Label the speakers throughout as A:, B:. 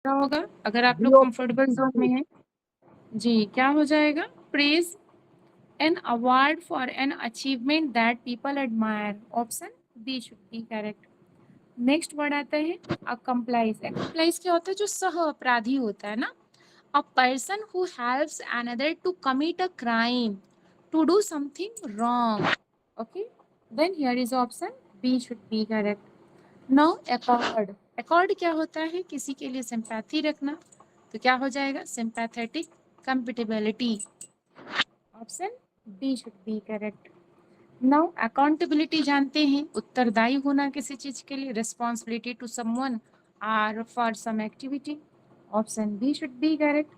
A: क्या होगा अगर आप लोग
B: B
A: कंफर्टेबल जोन में हैं? जी, क्या हो जाएगा? Praise an award for an achievement that people admire. Option B should be correct. Next word आता है अकम्प्लाइज। अकम्प्लाइज क्या होता है? जो सह अपराधी होता है ना। A person who helps another to commit a crime, to do something wrong. Okay, then here is option B should be correct. Now accord. Accord क्या होता है? किसी के लिए सिंपैथी रखना, तो क्या हो जाएगा? Sympathetic compatibility. Option B should be correct. Now accountability जानते हैं, उत्तरदायी होना किसी चीज के लिए, responsibility to someone or for some activity. Option B should be correct.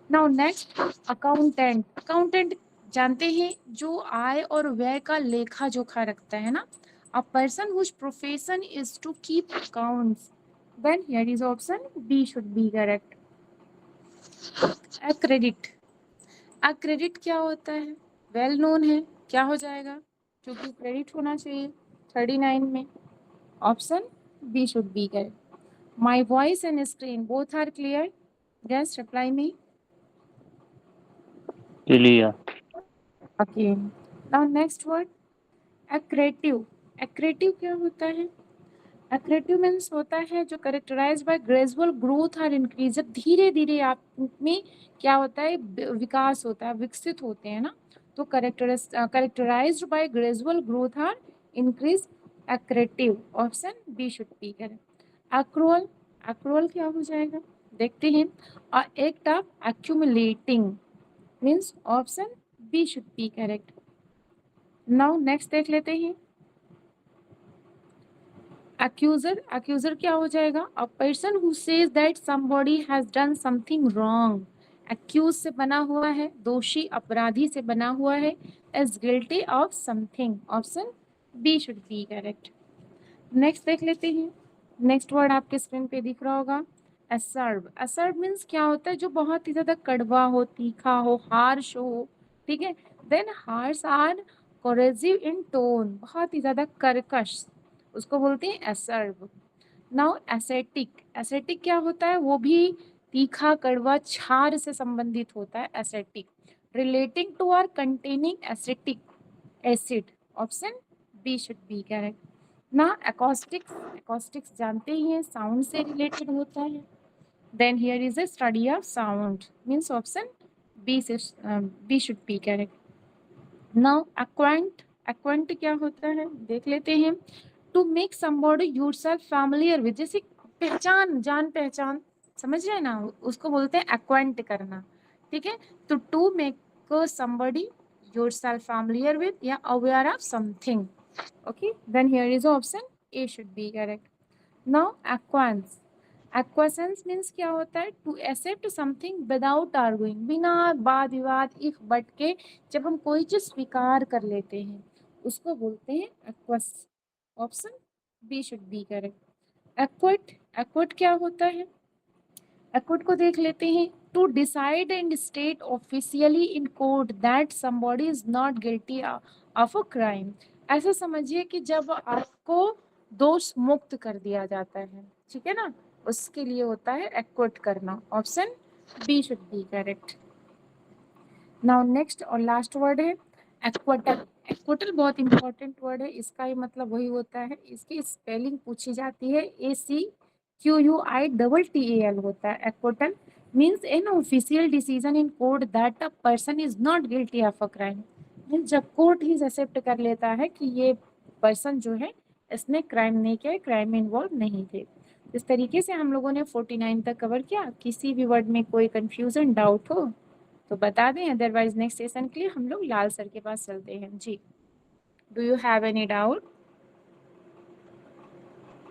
A: Now next accountant. Accountant जानते हैं जो आय और व्यय का लेखा जोखा रखता है ना। A person whose profession is to keep accounts. Then here is option B should be correct. Credit. Credit क्या होता है? वेल नोन है, क्या हो जाएगा? क्योंकि क्रेडिट होना चाहिए 39 में। Option B should be correct. My voice and screen both are clear? Just reply me.
C: Clear.
A: Okay, now next word accretive. Accretive क्या होता है? एक्रेटिव मीन्स होता है जो करेक्टराइज बाय ग्रेजुअल ग्रोथ और इंक्रीज। जब धीरे धीरे आप में क्या होता है? विकास होता है, विकसित होते हैं ना, तो करेक्टराइज्ड बाय ग्रेजुअल ग्रोथ और increase accretive. Option B should be correct. Accrual. Accrual क्या हो जाएगा? देखते हैं। Act of accumulating means option B should be correct. Now next देख लेते हैं एक्यूजर। एक्यूजर क्या हो जाएगा? A person who says that somebody has done something wrong. Accuse से बना हुआ है, दोषी अपराधी से बना हुआ है, is guilty of something. Option B should be correct. Next देख लेते हैं। नेक्स्ट वर्ड आपके स्क्रीन पे दिख रहा होगा असर्ब। असर्ब मीन्स क्या होता है? जो बहुत ही ज्यादा कड़वा हो, तीखा हो, हार्श हो, ठीक है। Then harsh or coercive in tone, बहुत ही ज्यादा कर्कश, उसको बोलते हैं असर्ब। Now acidic. एसेटिक क्या होता है? वो भी तीखा, कड़वा, क्षार से संबंधित होता है एसेटिक। रिलेटिंग टू और containing acetic acid. Option B should be correct. ना एकॉस्टिक्स। एकॉस्टिक्स जानते ही हैं, साउंड से रिलेटेड होता है। Then here is a study of sound means option B से B should be correct. Now acquaint. Acquaint क्या होता है? देख लेते हैं। To make somebody yourself familiar with, जैसे पहचान, जान पहचान, समझ रहे हैं ना, उसको बोलते हैं एक्वेंट करना, ठीक है। तो to make somebody yourself familiar with या aware of something. Okay, then here is option A should be correct. Now acquiesce. Acquiescence means क्या होता है? To accept something without arguing, बिना वाद विवाद, इख बट के जब हम कोई चीज स्वीकार कर लेते हैं उसको बोलते हैं accuse. Option B should be correct. Acquit. Acquit क्या होता है? एक्विट को देख लेते हैं। To decide and state officially in court that somebody is not guilty of a crime. ऐसा समझिए कि जब आपको दोष मुक्त कर दिया जाता है, ठीक है ना, उसके लिए होता है एक्विट करना। Option B should be correct. Now next और लास्ट वर्ड है एक्वटल। एक्वटल बहुत इंपॉर्टेंट वर्ड है, इसका ही मतलब वही होता है, इसकी स्पेलिंग पूछी जाती है, ACQUITTAL होता है। Acquittal means an official decision in court that a person is not guilty of a crime. Means जब कोर्ट ही एक्सेप्ट कर लेता है कि ये पर्सन जो है इसने क्राइम नहीं किया, क्राइम में इन्वॉल्व नहीं थे। इस तरीके से हम लोगों ने 49 तक कवर किया। किसी भी वर्ड में कोई कंफ्यूजन, डाउट हो तो बता दें, अदरवाइज नेक्स्ट सेशन के लिए हम लोग लाल सर के पास चलते हैं। जी, do you have any doubt?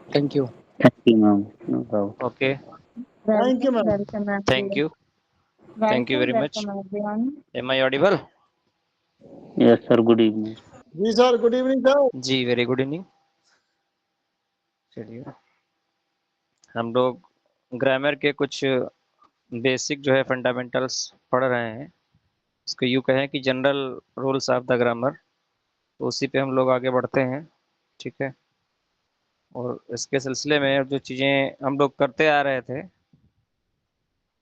D: Thank you.
C: Thank you, ma'am. No doubt.
D: Okay.
B: Thank you,
A: welcome,
B: ma'am.
A: Welcome
D: Thank you. Thank you
A: welcome
D: very much.
A: Welcome everyone.
D: Am I audible?
C: Yes, sir. Good evening.
B: जी sir, good evening sir.
D: जी, very good evening. चलिए, हम लोग grammar के कुछ basic जो है fundamentals पढ़ रहे हैं। इसको यूँ कहें कि general rules of the grammar, तो उसी पे हम लोग आगे बढ़ते हैं, ठीक है। और इसके सिलसिले में जो चीज़ें हम लोग करते आ रहे थे,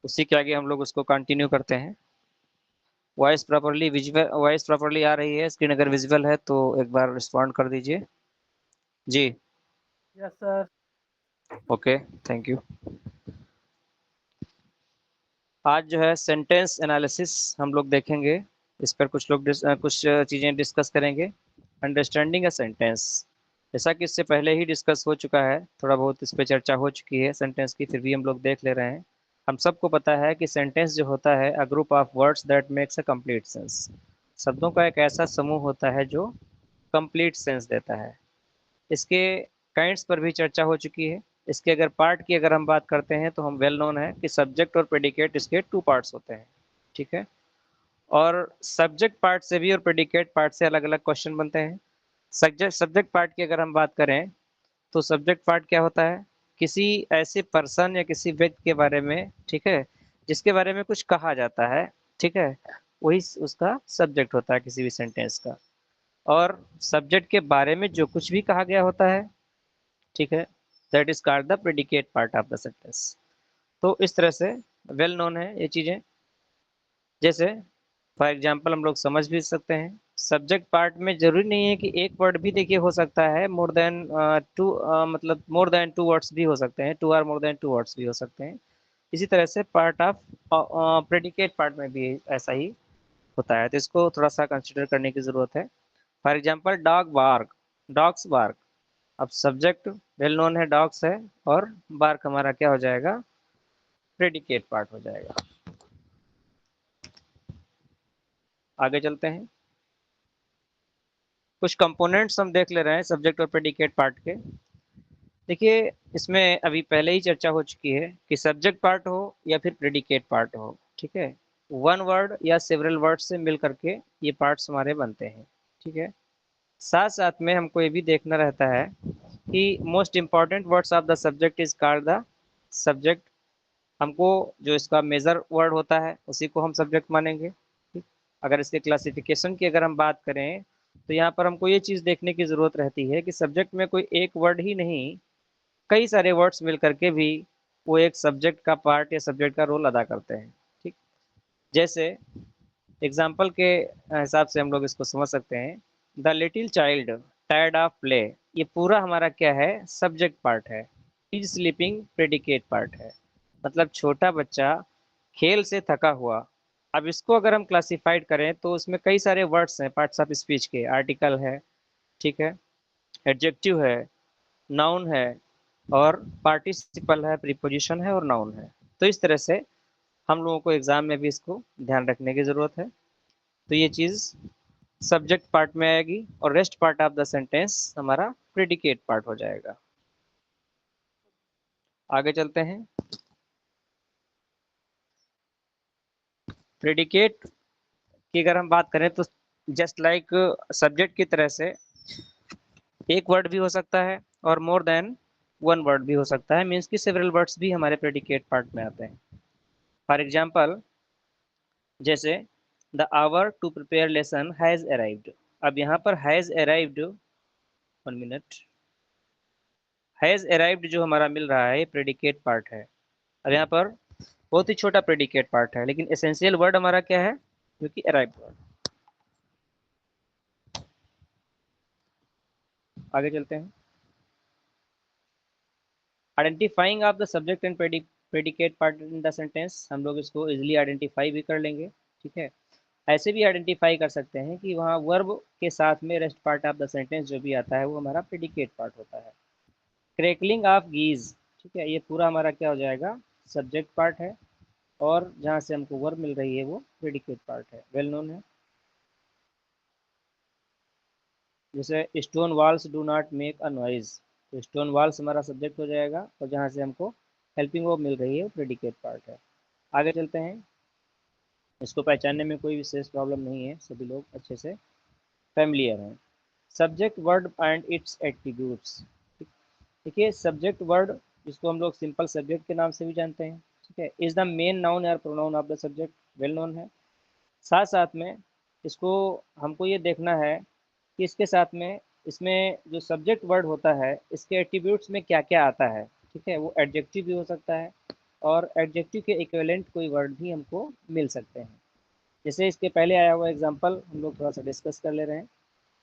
D: उसी के आगे हम लोग उसको कंटिन्यू करते हैं। वॉइस प्रॉपरली आ रही है, स्क्रीन अगर विजिबल है तो एक बार रिस्पॉन्ड कर दीजिए जी।
E: Yes sir.
D: Okay, thank you. आज जो है सेंटेंस एनालिसिस हम लोग देखेंगे, इस पर कुछ चीज़ें डिस्कस करेंगे। अंडरस्टैंडिंग अ सेंटेंस, जैसा कि इससे पहले ही डिस्कस हो चुका है, थोड़ा बहुत इस पर चर्चा हो चुकी है सेंटेंस की, फिर भी हम लोग देख ले रहे हैं। हम सबको पता है कि सेंटेंस जो होता है a group of words that makes a complete sense. शब्दों का एक ऐसा समूह होता है जो कंप्लीट सेंस देता है। इसके काइंड्स पर भी चर्चा हो चुकी है। इसके अगर पार्ट की अगर हम बात करते हैं तो हम वेल नोन है कि सब्जेक्ट और प्रेडिकेट इसके 2 पार्ट्स होते हैं, ठीक है। और सब्जेक्ट पार्ट से भी और प्रेडिकेट पार्ट से अलग अलग क्वेश्चन बनते हैं। सब्जेक्ट पार्ट की अगर हम बात करें तो सब्जेक्ट पार्ट क्या होता है, किसी ऐसे पर्सन या किसी व्यक्ति के बारे में, ठीक है, जिसके बारे में कुछ कहा जाता है, ठीक है, वही उसका सब्जेक्ट होता है किसी भी सेंटेंस का। और सब्जेक्ट के बारे में जो कुछ भी कहा गया होता है, ठीक है, that is called the predicate part of the sentence. तो इस तरह से वेल नोन है ये चीज़ें। जैसे फॉर एग्जांपल हम लोग समझ भी सकते हैं, सब्जेक्ट पार्ट में जरूरी नहीं है कि एक वर्ड भी देखिए हो सकता है, मोर देन टू, मतलब मोर देन 2 वर्ड्स भी हो सकते हैं, 2 और मोर देन 2 वर्ड्स भी हो सकते हैं। इसी तरह से पार्ट ऑफ प्रेडिकेट पार्ट में भी ऐसा ही होता है, तो इसको थोड़ा सा कंसिडर करने की ज़रूरत है। For example dog bark, dogs bark. अब सब्जेक्ट वेल नोन है, डॉग्स है, और बार्क हमारा क्या हो जाएगा, प्रेडिकेट पार्ट हो जाएगा। आगे चलते हैं, कुछ कंपोनेंट्स हम देख ले रहे हैं सब्जेक्ट और प्रेडिकेट पार्ट के। देखिए इसमें अभी पहले ही चर्चा हो चुकी है कि सब्जेक्ट पार्ट हो या फिर प्रेडिकेट पार्ट हो, ठीक है, वन वर्ड या सेवरल वर्ड से मिल करके ये पार्ट्स हमारे बनते हैं, ठीक है। साथ साथ में हमको ये भी देखना रहता है कि most important words of the subject is called the subject. हमको जो इसका मेजर वर्ड होता है उसी को हम सब्जेक्ट मानेंगे, ठीक। अगर इसके क्लासिफिकेशन की अगर हम बात करें तो यहाँ पर हमको ये चीज़ देखने की ज़रूरत रहती है कि सब्जेक्ट में कोई एक वर्ड ही नहीं, कई सारे वर्ड्स मिल करके भी वो एक सब्जेक्ट का पार्ट या सब्जेक्ट का रोल अदा करते हैं, ठीक। जैसे एग्जाम्पल के हिसाब से हम लोग इसको समझ सकते हैं, the little child tired of play, ये पूरा हमारा क्या है, सब्जेक्ट पार्ट है। इज स्लीपिंग प्रेडिकेट पार्ट है, मतलब छोटा बच्चा खेल से थका हुआ। अब इसको अगर हम क्लासिफाइड करें तो उसमें कई सारे वर्ड्स हैं पार्ट्स ऑफ स्पीच के, आर्टिकल है, ठीक है, एडजेक्टिव है, नाउन है, और पार्टिसिपल है, प्रीपोजिशन है, और नाउन है। तो इस तरह से हम लोगों को एग्जाम में भी इसको ध्यान रखने की ज़रूरत है। तो ये चीज़ सब्जेक्ट पार्ट में आएगी और rest part of the sentence हमारा प्रेडिकेट पार्ट हो जाएगा। आगे चलते हैं, प्रेडिकेट की अगर हम बात करें तो जस्ट लाइक सब्जेक्ट की तरह से एक वर्ड भी हो सकता है और मोर देन वन वर्ड भी हो सकता है, मीन्स कि सेवरल वर्ड्स भी हमारे प्रेडिकेट पार्ट में आते हैं। फॉर एग्जाम्पल जैसे the hour to prepare lesson has arrived. अब यहाँ पर has arrived, 1 minute, has arrived जो हमारा मिल रहा है ये प्रेडिकेट पार्ट है। अब यहाँ पर बहुत ही छोटा प्रेडिकेट पार्ट है, लेकिन एसेंशियल वर्ड हमारा क्या है, क्योंकि अराइव्ड वर्ड। आगे चलते हैं, identifying of the subject and predicate part in the sentence, हम लोग इसको इजिली आइडेंटिफाई भी कर लेंगे, ठीक है। ऐसे भी आइडेंटिफाई कर सकते हैं कि वहाँ वर्ब के साथ में rest part of the sentence जो भी आता है वो हमारा प्रेडिकेट पार्ट होता है। क्रैकलिंग ऑफ गीज, ठीक है, ये पूरा हमारा क्या हो जाएगा, सब्जेक्ट पार्ट है, और जहाँ से हमको वर्ब मिल रही है वो प्रेडिकेट पार्ट है, वेल नोन है। जैसे stone walls do not make a noise, तो स्टोन वॉल्स हमारा सब्जेक्ट हो जाएगा, और जहाँ से हमको हेल्पिंग वर्ब मिल रही है वो प्रेडिकेट पार्ट है। आगे चलते हैं, इसको पहचानने में कोई विशेष प्रॉब्लम नहीं है, सभी लोग अच्छे से फैमिलियर हैं। Subject word and it's attributes, देखिए सब्जेक्ट वर्ड जिसको हम लोग सिंपल सब्जेक्ट के नाम से भी जानते हैं, ठीक है, इज द मेन नाउन और pronoun of the subject, well known है। साथ साथ में इसको हमको ये देखना है कि इसके साथ में इसमें जो सब्जेक्ट वर्ड होता है इसके एट्रीब्यूट्स में क्या क्या आता है, ठीक है, वो एडजेक्टिव भी हो सकता है, और एडजेक्टिव के इक्विवेलेंट कोई वर्ड भी हमको मिल सकते हैं। जैसे इसके पहले आया हुआ एग्जांपल हम लोग थोड़ा सा डिस्कस कर ले रहे हैं।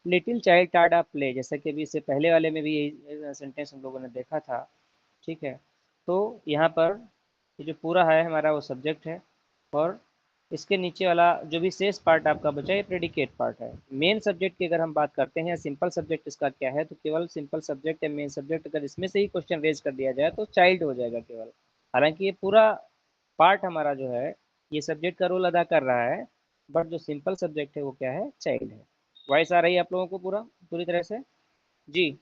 D: लिटिल चाइल्ड टाडा प्ले, जैसे कि अभी इससे पहले वाले में भी यही सेंटेंस हम लोगों ने देखा था। ठीक है, तो यहाँ पर ये जो पूरा है हमारा वो सब्जेक्ट है, और इसके नीचे वाला जो भी शेष पार्ट आपका बचा ये प्रेडिकेट पार्ट है। मेन सब्जेक्ट की अगर हम बात करते हैं, सिंपल सब्जेक्ट इसका क्या है, तो केवल सिंपल सब्जेक्ट या मेन सब्जेक्ट अगर इसमें से ही क्वेश्चन रेज कर दिया जाए तो चाइल्ड हो जाएगा केवल। हालांकि ये पूरा पार्ट हमारा जो है ये सब्जेक्ट का रोल अदा कर रहा है, बट जो सिंपल सब्जेक्ट है वो क्या है, चाइल्ड है। वॉइस आ रही है आप लोगों को पूरी तरह से? जी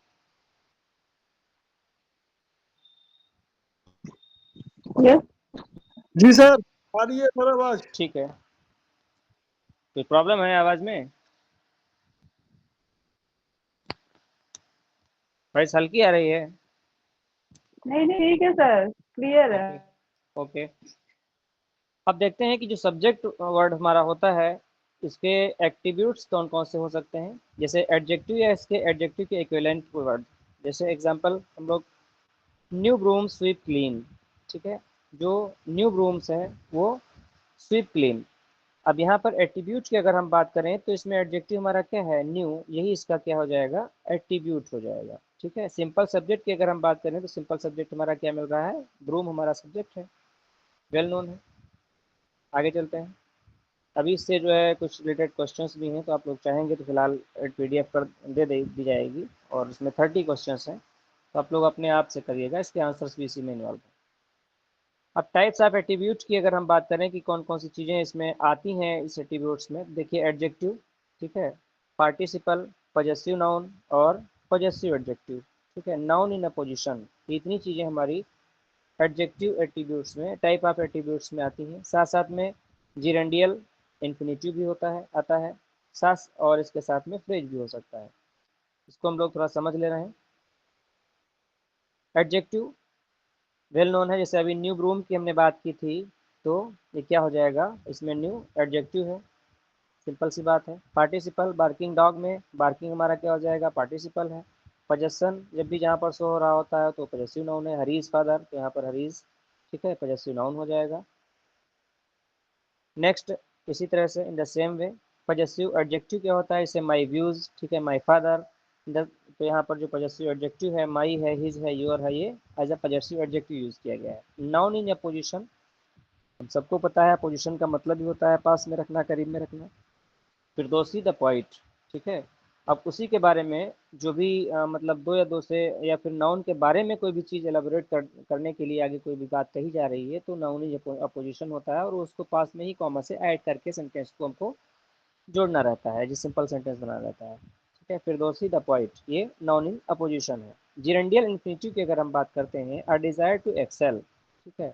E: यस
B: जी सर, आ रही है सर आवाज।
D: ठीक है। कोई प्रॉब्लम है आवाज में? वॉइस हल्की आ रही है?
E: नहीं नहीं ठीक है सर, क्लियर है।
D: Okay okay. अब देखते हैं कि जो सब्जेक्ट वर्ड हमारा होता है इसके एट्रीब्यूट्स कौन कौन से हो सकते हैं। जैसे एडजेक्टिव या इसके एडजेक्टिव के इक्विवेलेंट वर्ड, जैसे एग्जांपल हम लोग न्यू ब्रूम स्वीप क्लीन। ठीक है, जो न्यू ब्रूम्स है वो स्वीप क्लीन। अब यहाँ पर एट्रीब्यूट की अगर हम बात करें तो इसमें एडजेक्टिव हमारा क्या है, न्यू, यही इसका क्या हो जाएगा, एट्रीब्यूट हो जाएगा। ठीक है, सिंपल सब्जेक्ट की अगर हम बात करें तो सिंपल सब्जेक्ट हमारा क्या मिल रहा है, ब्रूम हमारा सब्जेक्ट है, वेल नोन है। आगे चलते हैं। अभी इससे जो है कुछ रिलेटेड क्वेश्चंस भी हैं, तो आप लोग चाहेंगे तो फिलहाल PDF पर दी जाएगी, और उसमें 30 क्वेश्चंस हैं, तो आप लोग अपने आप से करिएगा, इसके आंसर्स भी इसी में इन्वॉल्व हैं। अब टाइप्स ऑफ एट्रीब्यूट्स की अगर हम बात करें कि कौन कौन सी चीज़ें इसमें आती हैं इस एट्रीब्यूट्स में, देखिए एडजेक्टिव, ठीक है, पार्टिसिपल, पजेसिव नाउन और पजेसिव एडजेक्टिव। ठीक है, नाउन इन अ पोजिशन, इतनी चीज़ें हमारी एडजेक्टिव एट्रीब्यूट्स में, टाइप ऑफ एट्रीब्यूट्स में आती हैं। साथ साथ में जिरेंडियल इन्फिनेटिव भी होता है, आता है साथ, और इसके साथ में फ्रेज भी हो सकता है। इसको हम लोग थोड़ा समझ ले रहे हैं। एडजेक्टिव वेल नोन है, जैसे अभी न्यू ब्रूम की हमने बात की थी, तो ये क्या हो जाएगा, इसमें न्यू एडजेक्टिव है, सिंपल सी बात है। पार्टिसिपल, बार्किंग डॉग में बार्किंग हमारा क्या हो जाएगा, पार्टिसिपल है। पजेसन जब भी जहाँ पर शो हो रहा होता है तो पजेसिव नाउन है। हरीज फादर, तो यहाँ पर हरीज, ठीक है, पजेसिव नाउन हो जाएगा। नेक्स्ट, इसी तरह से इन the same way possessive adjective क्या होता है, इसे माई व्यूज, ठीक है, माई फादर, तो यहाँ पर जो पजेसिव एडजेक्टिव है माई है, हिज है, योर है, ये as a possessive adjective use किया गया है। नाउन इन अ पोजिशन, हम सबको पता है पोजीशन का मतलब भी होता है पास में रखना, करीब में रखना। फिरदौसी द पोइट, ठीक है, अब उसी के बारे में जो भी मतलब दो या दो से या फिर नाउन के बारे में कोई भी चीज़ एलाबोरेट करने के लिए आगे कोई भी बात कही जा रही है तो नाउन इज अपोजिशन होता है, और उसको पास में ही कॉमा से ऐड करके सेंटेंस को हमको जोड़ना रहता है, जो सिंपल सेंटेंस बनाना रहता है। ठीक है, फिरदौसी द पोइट, ये नाउन इन अपोजिशन है। जिरेंडियल इन्फिनेटिव की अगर हम बात करते हैं, अ डिज़ायर टू एक्सेल, ठीक है,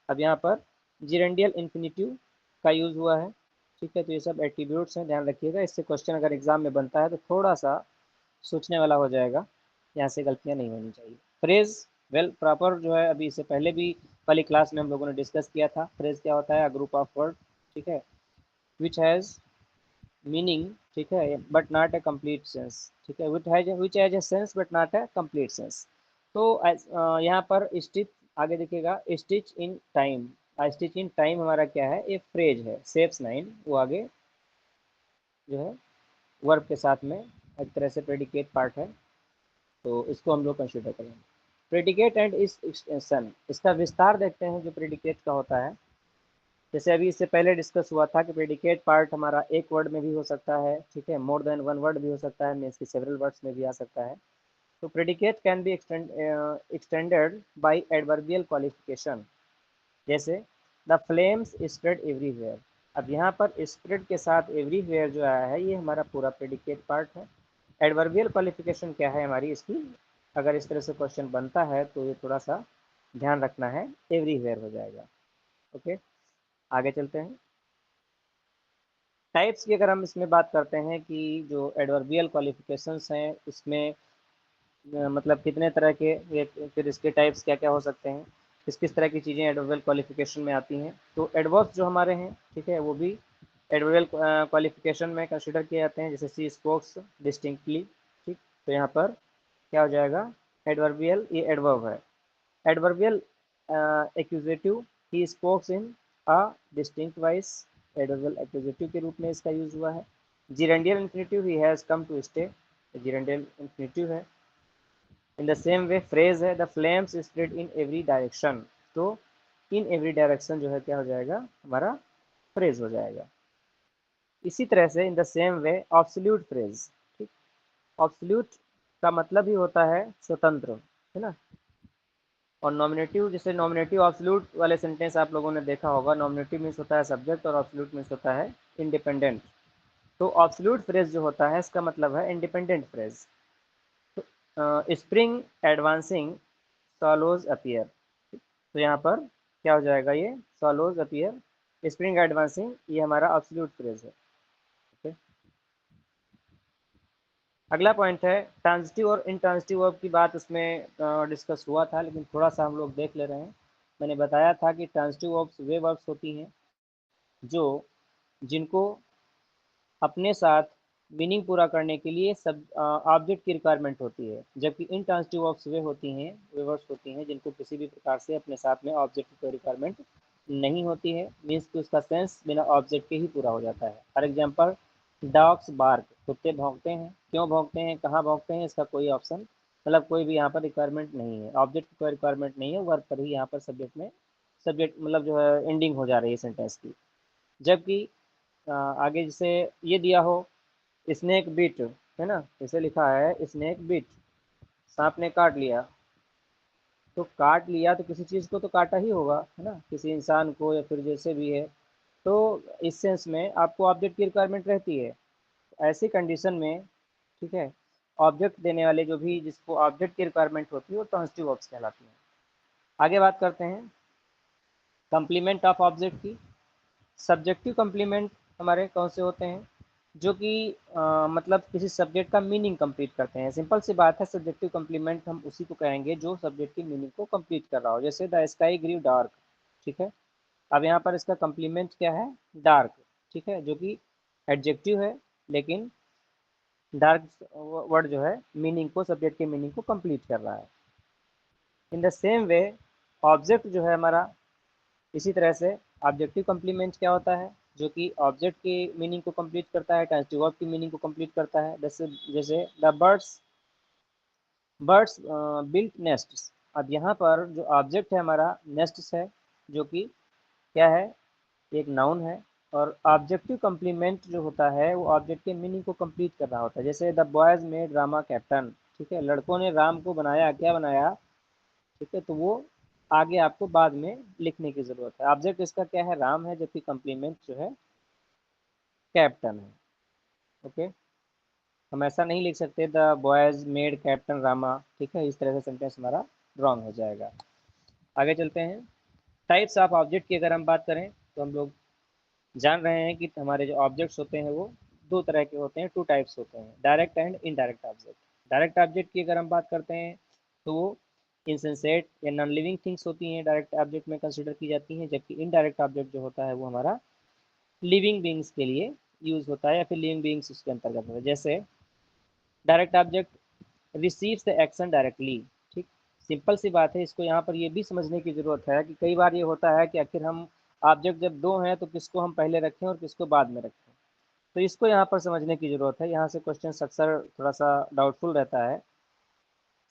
D: अब यहाँ पर जिरेंडियल इन्फिनेटिव का यूज़ हुआ है। ठीक है, तो ये सब एट्रीब्यूट्स हैं, ध्यान रखिएगा, इससे क्वेश्चन अगर एग्जाम में बनता है तो थोड़ा सा सोचने वाला हो जाएगा, यहाँ से गलतियाँ नहीं होनी चाहिए। फ्रेज, वेल प्रॉपर जो है अभी इससे पहले भी वाली क्लास में हम लोगों ने डिस्कस किया था। फ्रेज क्या होता है, ग्रुप ऑफ वर्ड, ठीक है, विच हैज़ मीनिंग, ठीक है, but not a complete sense, ठीक है, which has a sense but not a complete sense. तो यहाँ पर स्टिच, आगे देखिएगा, stitch in time, stitch in time हमारा क्या है, एक फ्रेज है। सेव्स 9, वो आगे जो है वर्ब के साथ में एक तरह से प्रेडिकेट पार्ट है, तो इसको हम लोग कंसिडर करेंगे। प्रेडिकेट एंड इस एक्सटेंशन, इसका विस्तार देखते हैं जो प्रेडिकेट का होता है। जैसे अभी इससे पहले डिस्कस हुआ था कि प्रेडिकेट पार्ट हमारा एक वर्ड में भी हो सकता है, ठीक है, मोर देन वन वर्ड भी हो सकता है, मीन्स की सेवरल वर्ड्स में भी आ सकता है। तो predicate can be extended by adverbial qualification, जैसे द फ्लेम्स स्प्रेड एवरीवेयर। अब यहाँ पर स्प्रेड के साथ एवरीवेयर जो आया है ये हमारा पूरा प्रेडिकेट पार्ट है। एडवर्बियल क्वालिफिकेशन क्या है हमारी इसकी, अगर इस तरह से क्वेश्चन बनता है तो ये थोड़ा सा ध्यान रखना है, एवरीवेयर हो जाएगा। ओके, आगे चलते हैं। टाइप्स की अगर हम इसमें बात करते हैं कि जो एडवर्बियल क्वालिफिकेशंस हैं इसमें मतलब कितने तरह के, फिर इसके टाइप्स क्या क्या हो सकते हैं, किस किस तरह की चीज़ें एडवर्बियल क्वालिफिकेशन में आती हैं। तो एडवर्ब्स जो हमारे हैं, ठीक है, वो भी एडवर्बियल क्वालिफिकेशन में कंसिडर किए जाते हैं, जैसे सी स्पोक्स डिस्टिंक्टली, ठीक, तो यहाँ पर क्या हो जाएगा, एडवर्बियल, ये एडवर्ब है। Adverbial accusative, he spokes in a distinct voice, adverbial accusative के रूप में इसका यूज हुआ है। Gerundial infinitive, he has come to stay, gerundial infinitive है। In the same way phrase है, the flames spread in every direction, तो in every direction जो है क्या हो जाएगा, हमारा फ्रेज हो जाएगा। इसी तरह से इन the same way absolute phrase, ठीक, ऑब्सोल्यूट का मतलब ही होता है स्वतंत्र, है ना। और नॉमिनेटिव, जैसे नॉमिनेटिव ऑब्सोल्यूट वाले सेंटेंस आप लोगों ने देखा होगा, नॉमिनेटिव मीन्स होता है सब्जेक्ट और ऑब्सोल्यूट मीन्स होता है इंडिपेंडेंट। तो ऑब्सोल्यूट फ्रेज जो होता है इसका मतलब है independent phrase. Spring advancing swallows appear, तो यहाँ पर क्या हो जाएगा, ये सॉलोज अपीयर, स्प्रिंग एडवांसिंग, ये हमारा ऑब्सोल्यूट फ्रेज है। ओके, अगला पॉइंट है ट्रांजिटिव और इंट्रांजिटिव वर्ब की बात उसमें डिस्कस हुआ था, लेकिन थोड़ा सा हम लोग देख ले रहे हैं। मैंने बताया था कि ट्रांजिटिव वर्ब्स वे वर्ब्स होती हैं जो जिनको अपने साथ मीनिंग पूरा करने के लिए सब ऑब्जेक्ट की रिक्वायरमेंट होती है, जबकि इंट्रांजिटिव वर्ब्स वे होती हैं, वे वर्ब्स होती हैं जिनको किसी भी प्रकार से अपने साथ में ऑब्जेक्ट की कोई रिक्वायरमेंट नहीं होती है, मीन्स कि उसका सेंस बिना ऑब्जेक्ट के ही पूरा हो जाता है। फॉर एग्जांपल डॉग्स बार्क, कुत्ते भौंकते हैं, क्यों भौंकते हैं, कहाँ भौंकते हैं, इसका कोई ऑप्शन मतलब कोई भी यहाँ पर रिक्वायरमेंट नहीं है, ऑब्जेक्ट की कोई रिक्वायरमेंट नहीं है, वर्ब पर ही यहाँ पर सब्जेक्ट में सब्जेक्ट मतलब जो है एंडिंग हो जा रही है सेंटेंस की। जबकि आगे जैसे ये दिया हो स्नेक बिट, है ना, इसे लिखा है स्नेक बिट, सांप ने काट लिया, तो काट लिया तो किसी चीज़ को तो काटा ही होगा, है ना, किसी इंसान को या फिर जैसे भी है, तो इस सेंस में आपको ऑब्जेक्ट की रिक्वायरमेंट रहती है। ऐसी कंडीशन में, ठीक है, ऑब्जेक्ट देने वाले जो भी जिसको ऑब्जेक्ट की रिक्वायरमेंट होती है वो ट्रांजिटिव वर्ब्स कहलाती हैं। आगे बात करते हैं कंप्लीमेंट ऑफ ऑब्जेक्ट की। सब्जेक्टिव कंप्लीमेंट हमारे कौन से होते हैं, जो कि मतलब किसी सब्जेक्ट का मीनिंग कंप्लीट करते हैं। सिंपल सी बात है, सब्जेक्टिव कंप्लीमेंट हम उसी को कहेंगे जो सब्जेक्ट की मीनिंग को कंप्लीट कर रहा हो। जैसे द स्काई ग्रीव डार्क, ठीक है, अब यहाँ पर इसका कंप्लीमेंट क्या है, डार्क, ठीक है, जो कि एडजेक्टिव है, लेकिन डार्क वर्ड जो है मीनिंग को, सब्जेक्ट के मीनिंग को कंप्लीट कर रहा है। In the same way object जो है हमारा, इसी तरह से ऑब्जेक्टिव कंप्लीमेंट क्या होता है, जो कि ऑब्जेक्ट की मीनिंग को कंप्लीट करता है, ट्रांजिटिव वर्ब की मीनिंग को कंप्लीट करता है। जैसे जैसे द बर्ड्स बिल्ट नेस्ट्स, अब यहाँ पर जो ऑब्जेक्ट है हमारा नेस्ट्स है, जो कि क्या है, एक नाउन है, और ऑब्जेक्टिव कंप्लीमेंट जो होता है वो ऑब्जेक्ट के मीनिंग को कंप्लीट कर रहा होता है। जैसे the boys made Rama captain, ठीक है, लड़कों ने राम को बनाया, क्या बनाया, ठीक है, तो वो आगे आपको बाद में लिखने की जरूरत है। ऑब्जेक्ट इसका क्या है, राम है, जबकि कंप्लीमेंट जो है कैप्टन है। ओके, हम ऐसा नहीं लिख सकते the boys made captain Rama, ठीक है, इस तरह से सेंटेंस हमारा रॉन्ग हो जाएगा। आगे चलते हैं। टाइप्स ऑफ ऑब्जेक्ट की अगर हम बात करें तो हम लोग जान रहे हैं कि हमारे जो ऑब्जेक्ट्स होते हैं वो दो तरह के होते हैं, टू टाइप्स होते हैं, direct and indirect object. Direct object की अगर हम बात करते हैं तो वो इंसेंसेट या नॉन लिविंग थिंग्स होती हैं, डायरेक्ट ऑब्जेक्ट में कंसिडर की जाती हैं, जबकि इनडायरेक्ट ऑब्जेक्ट जो होता है वो हमारा लिविंग बींग्स के लिए यूज होता है, या फिर लिविंग बींग्स उसके अंतर्गत होता है। जैसे direct object receives the action directly, ठीक, सिंपल सी बात है, इसको यहाँ पर ये भी समझने की जरूरत है कि कई बार ये होता है कि आखिर हम ऑब्जेक्ट जब दो हैं तो किसको हम पहले रखें और किसको बाद में रखें, तो इसको यहाँ पर समझने की जरूरत है। यहाँ से क्वेश्चन अक्सर थोड़ा सा डाउटफुल रहता है।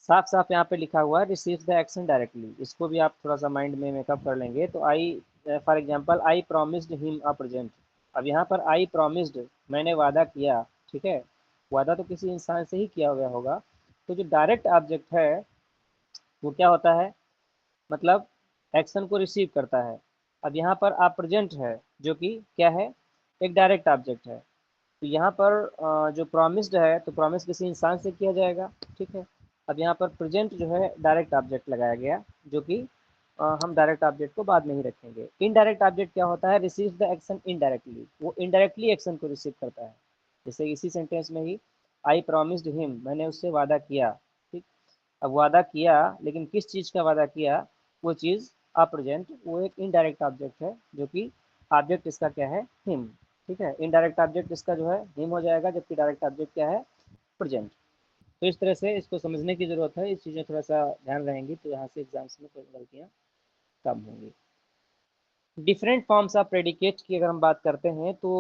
D: साफ साफ यहाँ पे लिखा हुआ है रिसीव द एक्शन डायरेक्टली, इसको भी आप थोड़ा सा माइंड में मेकअप कर लेंगे तो I, for example I promised him a present, अब यहाँ पर आई प्रॉमिस्ड, मैंने वादा किया, ठीक है, वादा तो किसी इंसान से ही किया गया होगा, तो जो डायरेक्ट ऑब्जेक्ट है वो क्या होता है, मतलब एक्शन को रिसीव करता है। अब यहाँ पर आप प्रेजेंट है जो कि क्या है, एक डायरेक्ट ऑब्जेक्ट है, तो यहाँ पर जो प्रॉमिस्ड है तो प्रॉमिस किसी इंसान से किया जाएगा, ठीक है। अब यहाँ पर प्रेजेंट जो है डायरेक्ट ऑब्जेक्ट लगाया गया, जो कि हम डायरेक्ट ऑब्जेक्ट को बाद में ही रखेंगे। इनडायरेक्ट ऑब्जेक्ट क्या होता है, रिसीव द एक्शन इनडायरेक्टली, वो इनडायरेक्टली एक्शन को रिसीव करता है। जैसे इसी सेंटेंस में ही आई प्रॉमिस्ड हिम, मैंने उससे वादा किया, ठीक, अब वादा किया लेकिन किस चीज़ का वादा किया, वो चीज़ अप्रेजेंट, वो एक इनडायरेक्ट ऑब्जेक्ट है, जो कि ऑब्जेक्ट इसका क्या है, हिम, ठीक है, इनडायरेक्ट ऑब्जेक्ट इसका जो है हिम हो जाएगा, जबकि डायरेक्ट ऑब्जेक्ट क्या है, प्रेजेंट। तो इस तरह से इसको समझने की जरूरत है, इस चीज़ें थोड़ा सा ध्यान रहेंगी तो यहाँ से एग्जाम्स में कोई गलतियाँ कम होंगे। डिफरेंट फॉर्म्स ऑफ प्रेडिकेट की अगर हम बात करते हैं तो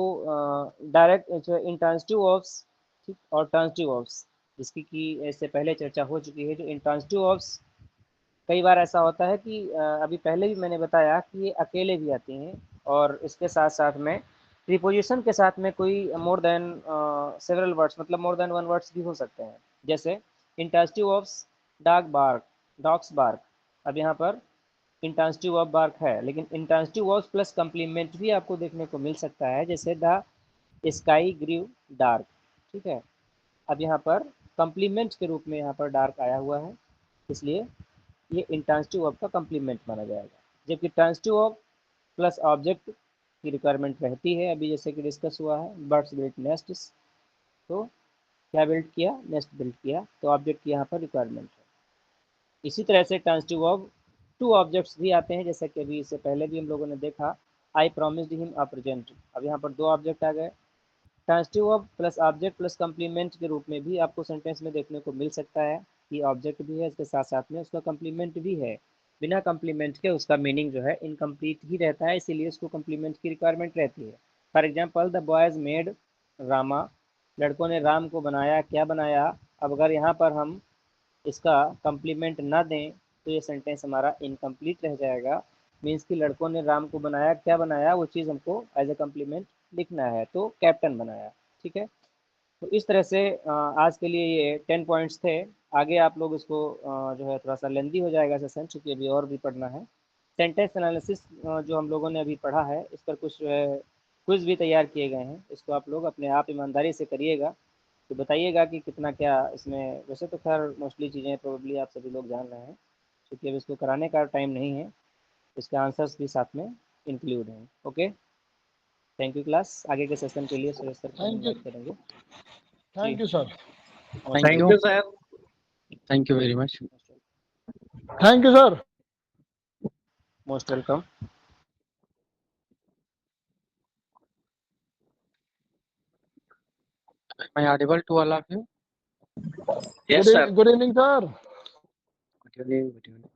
D: डायरेक्ट इंट्रांसिटिव ऑफ्स, ठीक, और ट्रांसिटिव ऑफ्स, जिसकी कि इससे पहले चर्चा हो चुकी है। जो इंट्रांसिटिव ऑफ्स, कई बार ऐसा होता है कि अभी पहले भी मैंने बताया कि ये अकेले भी आते हैं और इसके साथ साथ में प्रीपोजिशन के साथ में कोई मोर देन सेवरल वर्ड्स, मतलब मोर देन वन वर्ड्स भी हो सकते हैं। जैसे intransitive verbs dog bark, dogs bark. अब यहाँ पर इंट्रांसिटिव ऑफ बार्क है, लेकिन इंट्रांसिटिव ऑफ प्लस कंप्लीमेंट भी आपको देखने को मिल सकता है, जैसे द स्काई ग्रीव डार्क, ठीक है। अब यहाँ पर कंप्लीमेंट के रूप में यहाँ पर डार्क आया हुआ है, इसलिए ये इंट्रांसिटिव ऑफ का कंप्लीमेंट माना जाएगा। जबकि ट्रांसिटिव ऑफ प्लस ऑब्जेक्ट की रिक्वायरमेंट रहती है, अभी जैसे कि डिस्कस हुआ है, बर्ड्स बिल्ट नेस्ट्स, तो क्या बिल्ड किया, नेस्ट बिल्ड किया, तो ऑब्जेक्ट की यहाँ पर रिक्वायरमेंट है। इसी तरह से ट्रांसिटिव ऑफ टू ऑब्जेक्ट्स भी आते हैं, जैसे कि अभी इससे पहले भी हम लोगों ने देखा, आई प्रॉमिस्ड हिम अ प्रेजेंट। अब यहाँ पर दो ऑब्जेक्ट आ गए। Transitive of plus object plus complement के रूप में भी आपको सेंटेंस में देखने को मिल सकता है कि ऑब्जेक्ट भी है, इसके साथ साथ में उसका कंप्लीमेंट भी है। बिना कंप्लीमेंट के उसका मीनिंग जो है इनकम्प्लीट ही रहता है, इसीलिए उसको कंप्लीमेंट की रिक्वायरमेंट रहती है। For example, the boys made Rama, लड़कों ने राम को बनाया। क्या बनाया? अब अगर यहाँ पर हम इसका कंप्लीमेंट ना दें तो ये सेंटेंस हमारा इनकम्प्लीट रह जाएगा। मीन्स कि लड़कों ने राम को बनाया, क्या बनाया, वो चीज़ हमको एज ए कंप्लीमेंट लिखना है, तो कैप्टन बनाया, ठीक है। तो इस तरह से आज के लिए ये 10 पॉइंट्स थे। आगे आप लोग इसको जो है थोड़ा सा लेंदी हो जाएगा सेशन, चूँकि अभी और भी पढ़ना है। सेंटेंस एनालिसिस जो हम लोगों ने अभी पढ़ा है, इस पर कुछ क्विज भी तैयार किए गए हैं, इसको आप लोग अपने आप ईमानदारी से करिएगा। तो बताइएगा कि कितना क्या इसमें, वैसे तो खैर मोस्टली चीज़ें प्रोबेबली आप सभी लोग जान रहे हैं, क्योंकि अब इसको कराने का टाइम नहीं है, इसके आंसर्स भी साथ में इंक्लूड हैं। Okay, thank you class. आगे के सेशन के लिए सुरेश सर को
B: थैंक यू,
D: इनवाइट करेंगे।
B: Thank you sir,
C: Thank you.
F: sir. Thank you very much.
B: Thank you sir.
D: Most welcome.
F: Am I audible to all of you?
E: Yes, sir.
B: Good evening sir.
F: Good evening. Good evening.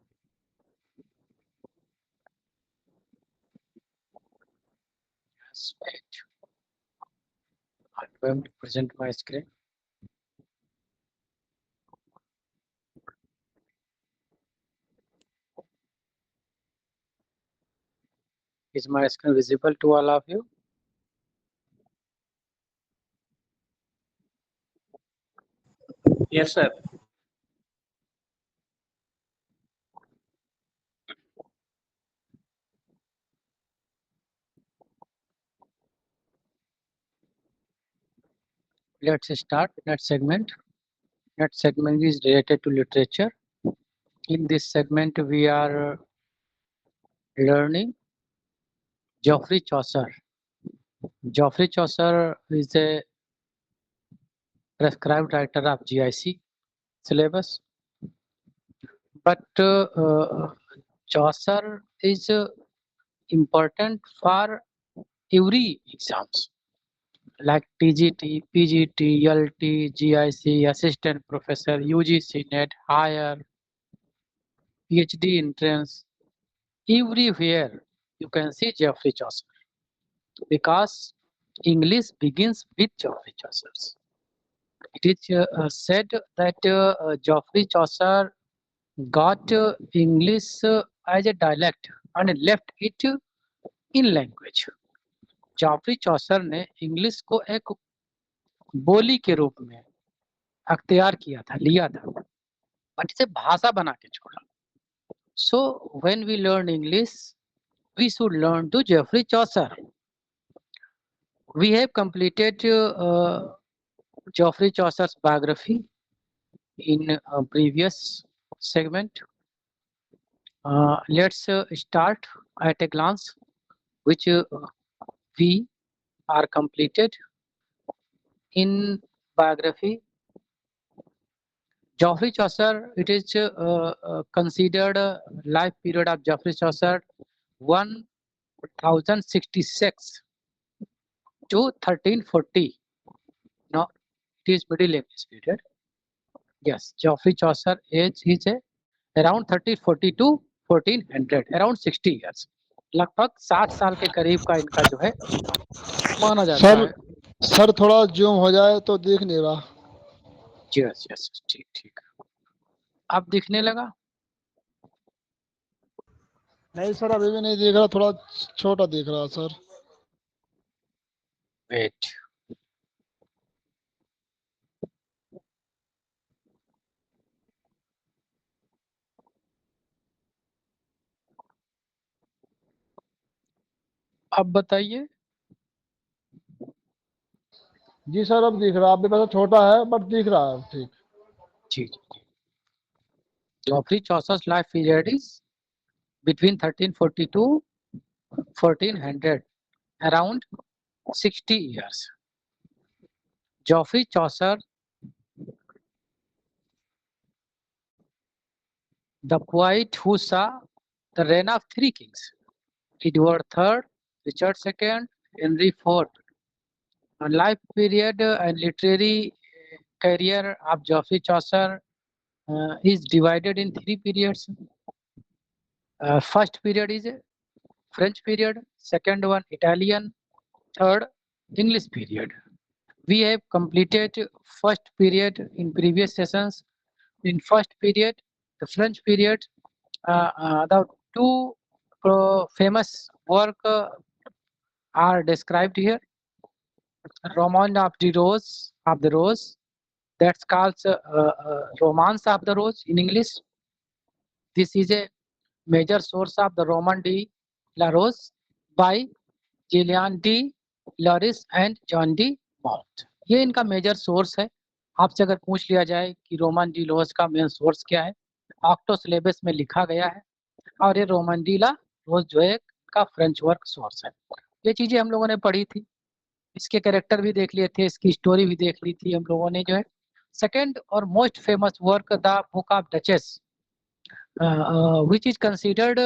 F: Yes, wait. I'm going to present my screen. Is my screen visible to all of you?
E: Yes, sir.
F: Let's start next segment. Next segment is related to literature. In this segment, we are learning Geoffrey Chaucer. Geoffrey Chaucer is a prescribed writer of GIC syllabus, but Chaucer is important for every exams like TGT, PGT, LT, GIC, assistant professor, UGC NET, higher, PhD entrance. Everywhere you can see Geoffrey Chaucer because English begins with Geoffrey Chaucer. It is said that Geoffrey Chaucer got English as a dialect and left it in language. Geoffrey Chaucer ने English को एक बोली के रूप में अख्तियार किया था, लिया था, बट इसे भाषा बना के छोड़ा. So when we learn English we should learn to Geoffrey Chaucer. We have completed Geoffrey Chaucer's biography in previous segment. Let's start at a glance which we are completed in biography. Geoffrey Chaucer, it is considered life period of Geoffrey Chaucer 1066 to 1340. No, it is middle English period. Yes, Geoffrey Chaucer age is around 1340 to 1400, around 60 years, लगभग 60 साल के करीब का इनका जो है माना जाता
B: सर
F: है।
B: सर थोड़ा जूम हो जाए तो दिख नहीं रहा।
F: यस यस, ठीक ठीक, अब दिखने लगा?
B: नहीं सर अभी भी नहीं दिख रहा, थोड़ा छोटा दिख रहा सर।
F: वेट, अब बताइए।
B: जी सर अब दिख रहा, आप भी पता छोटा है बट दिख रहा है ठीक।
F: जी जी, Geoffrey Chaucer's life period is between 1342 1400, around 60 years. Geoffrey Chaucer, the poet who saw the reign of three kings, Edward III, Richard II, Henry IV. Life period and literary career of Geoffrey Chaucer is divided in three periods. First period is French period, second one Italian, third English period. We have completed first period in previous sessions. In first period, the French period, the two famous work are described here. Roman of the Rose, that's called Romance of the Rose in English. This is a major source of the Roman de la Rose by Gillian de Loris and John de Mont. ये इनका major source है। आपसे अगर पूछ लिया जाए कि Roman D loss का मेन सोर्स क्या है, ऑक्टो सिलेबस में लिखा गया है, और ये रोमन डी ला रोज जो है का फ्रेंच वर्क सोर्स है। ये चीजें हम लोगों ने पढ़ी थी, इसके कैरेक्टर भी देख लिए थे, इसकी स्टोरी भी देख ली थी हम लोगों ने जो है। सेकेंड और most famous work the book of duchess, which is considered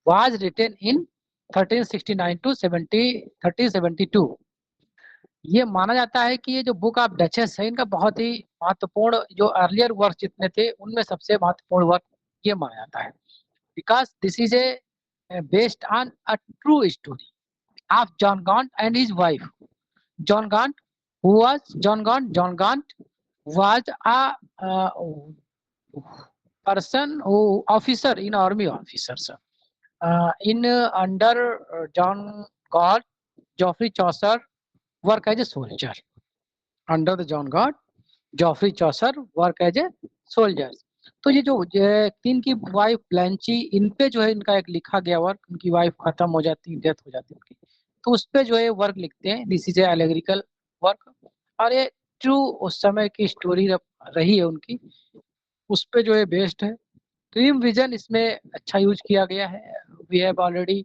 F: was written in 1369 to 1372. ये माना जाता है कि ये जो बुक ऑफ डचेस है इनका बहुत ही महत्वपूर्ण, जो अर्लियर वर्क जितने थे उनमें सबसे महत्वपूर्ण वर्क ये माना जाता है, because this is a based on a true story of John Gaunt and his wife. John Gaunt John Gaunt was a person who officer in army officers. Under John Gaunt, Geoffrey Chaucer work as a soldier. Under the John Gaunt, Geoffrey Chaucer work as a soldier. तो ये जो तीन की wife ब्लैंची, इन पे जो है इनका एक लिखा गया वर्क, उनकी वाइफ खत्म हो जाती, डेथ हो जाती उनकी, तो उस पे जो है वर्क लिखते हैं। दिस इज ए एलेग्रिकल वर्क, और ये ट्रू उस समय की स्टोरी रही है उनकी, उस पे जो है बेस्ड है। ड्रीम विजन इसमें अच्छा यूज किया गया है। We have already